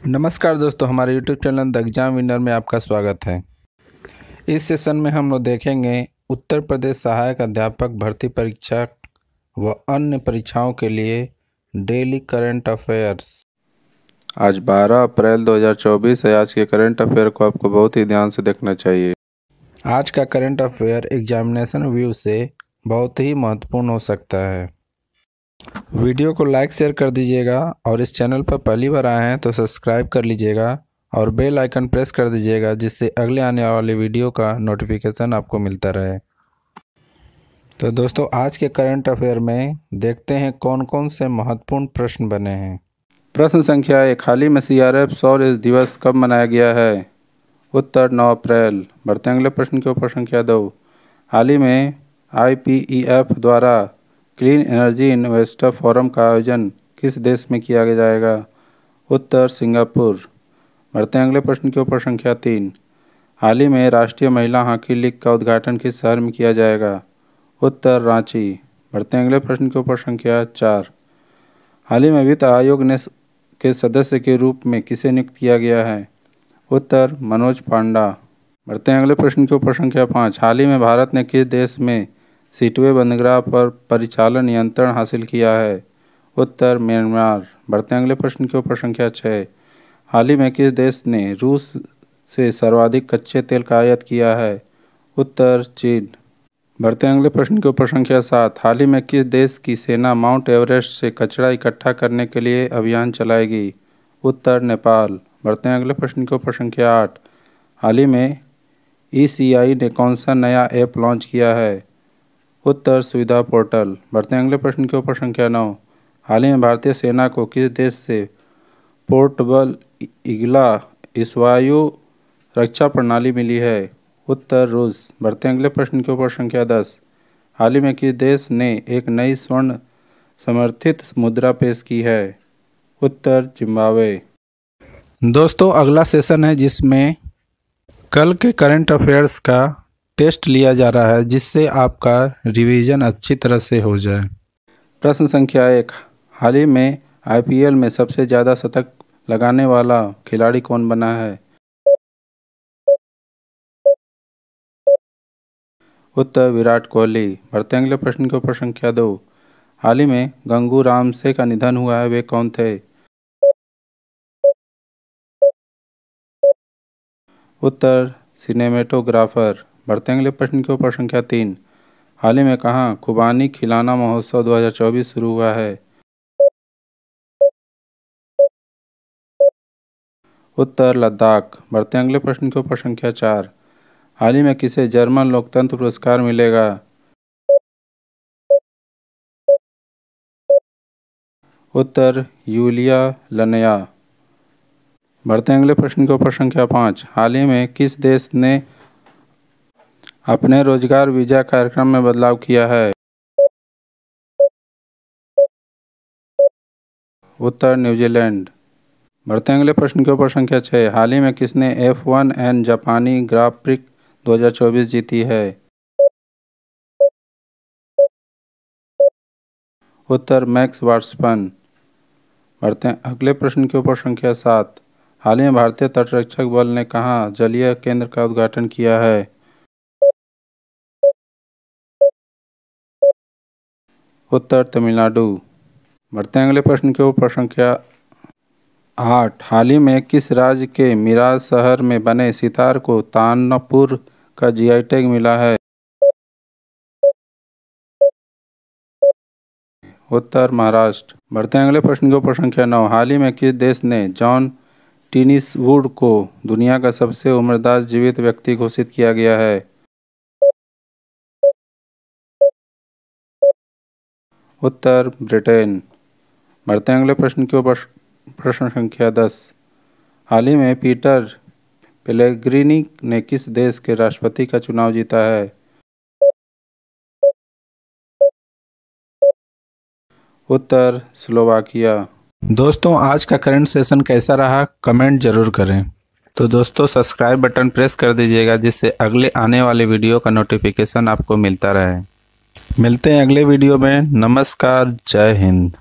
नमस्कार दोस्तों, हमारे YouTube channel the exam winner में आपका स्वागत है। इस सेशन में हम लोग देखेंगे उत्तर प्रदेश सहायक अध्यापक भर्ती परीक्षा व अन्य परीक्षाओं के लिए डेली करंट अफेयर्स। आज 12 अप्रैल 2024 है। आज के करंट अफेयर को आपको बहुत ही ध्यान से देखना चाहिए। आज का करंट अफेयर एग्जामिनेशन व्यू से बहुत ही महत्वपूर्ण हो सकता है। वीडियो को लाइक शेयर कर दीजिएगा और इस चैनल पर पहली बार आए हैं तो सब्सक्राइब कर लीजिएगा और बेल आइकन प्रेस कर दीजिएगा, जिससे अगले आने वाले वीडियो का नोटिफिकेशन आपको मिलता रहे। तो दोस्तों, आज के करंट अफेयर में देखते हैं कौन कौन से महत्वपूर्ण प्रश्न बने हैं। प्रश्न संख्या 1, हाल ही में CRF शौर्य दिवस कब मनाया गया है? उत्तर 9 अप्रैल। बढ़ते अगले प्रश्न के ऊपर। संख्या 2, हाल ही में IPEF द्वारा क्लीन एनर्जी इन्वेस्टर फोरम का आयोजन किस देश में किया जाएगा? उत्तर सिंगापुर। बढ़ते अगले प्रश्न के ऊपर। संख्या 3, हाल ही में राष्ट्रीय महिला हॉकी लीग का उद्घाटन किस शहर में किया जाएगा? उत्तर रांची। बढ़ते अगले प्रश्न के ऊपर। संख्या 4, हाल ही में वित्त आयोग के सदस्य के रूप में किसे नियुक्त किया गया है? उत्तर मनोज पांडा। बढ़ते हैं अगले प्रश्न के ऊपर। संख्या 5, हाल ही में भारत ने किस देश में सीटवे बंदरगाह पर परिचालन नियंत्रण हासिल किया है? उत्तर म्यांमार। बढ़ते हैं अगले प्रश्न के ऊपर। संख्या 6, हाल ही में किस देश ने रूस से सर्वाधिक कच्चे तेल का आयात किया है? उत्तर चीन। बढ़ते हैं अगले प्रश्न के ऊपर। संख्या 7, हाल ही में किस देश की सेना माउंट एवरेस्ट से कचरा इकट्ठा करने के लिए अभियान चलाएगी? उत्तर नेपाल। बढ़ते हैं अगले प्रश्न के ऊपर। संख्या 8, हाल ही में ECI ने कौन सा नया ऐप लॉन्च किया है? उत्तर सुविधा पोर्टल। बढ़ते हैं अगले प्रश्न के ऊपर। संख्या 9, हाल ही में भारतीय सेना को किस देश से पोर्टेबल ईगल वायु रक्षा प्रणाली मिली है? उत्तर रूस। बढ़ते हैं अगले प्रश्न के ऊपर। संख्या 10, हाल ही में किस देश ने एक नई स्वर्ण समर्थित मुद्रा पेश की है? उत्तर जिम्बाब्वे। दोस्तों, अगला सेशन है जिसमें कल के करंट अफेयर्स का टेस्ट लिया जा रहा है, जिससे आपका रिवीजन अच्छी तरह से हो जाए। प्रश्न संख्या 1, हाल ही में IPL में सबसे ज़्यादा शतक लगाने वाला खिलाड़ी कौन बना है? उत्तर विराट कोहली। बढ़ते अगले प्रश्न के ऊपर। संख्या 2, हाल ही में गंगू रामसे का निधन हुआ है, वे कौन थे? उत्तर सिनेमेटोग्राफर। बढ़ते अगले प्रश्न के ऊपर। संख्या 3, हाल ही में कहाँ खुबानी खिलौना महोत्सव 2024 शुरू हुआ है? उत्तर लद्दाख। बढ़ते अगले प्रश्न के ऊपर। संख्या 4, हाल ही में किसे जर्मन लोकतंत्र पुरस्कार मिलेगा? उत्तर यूलिया लनया। बढ़ते अगले प्रश्न के ऊपर। संख्या 5, हाल ही में किस देश ने अपने रोजगार वीजा कार्यक्रम में बदलाव किया है? उत्तर न्यूजीलैंड। बढ़ते अगले प्रश्न के ऊपर। संख्या 6, हाल ही में किसने F1 जापानी ग्रां प्री 2024 जीती है? उत्तर मैक्स वर्स्टैपेन। बढ़ते अगले प्रश्न के ऊपर। संख्या 7, हाल ही में भारतीय तटरक्षक बल ने कहाँ जलीय केंद्र का उद्घाटन किया है? उत्तर तमिलनाडु। बढ़ते अगले प्रश्न के ऊपर। संख्या 8, हाल ही में किस राज्य के मिराज शहर में बने सितार को तानपुर का GI टैग मिला है? उत्तर महाराष्ट्र। बढ़ते अगले प्रश्न के ऊपर। संख्या 9, हाल ही में किस देश ने जॉन टिनिसवुड को दुनिया का सबसे उम्रदराज जीवित व्यक्ति घोषित किया गया है? उत्तर ब्रिटेन। बढ़ते अगले प्रश्न के ऊपर। प्रश्न संख्या 10, हाल ही में पीटर पेलेग्रिनी ने किस देश के राष्ट्रपति का चुनाव जीता है? उत्तर स्लोवाकिया। दोस्तों, आज का करंट सेशन कैसा रहा कमेंट जरूर करें। तो दोस्तों, सब्सक्राइब बटन प्रेस कर दीजिएगा, जिससे अगले आने वाले वीडियो का नोटिफिकेशन आपको मिलता रहे। मिलते हैं अगले वीडियो में। नमस्कार, जय हिंद।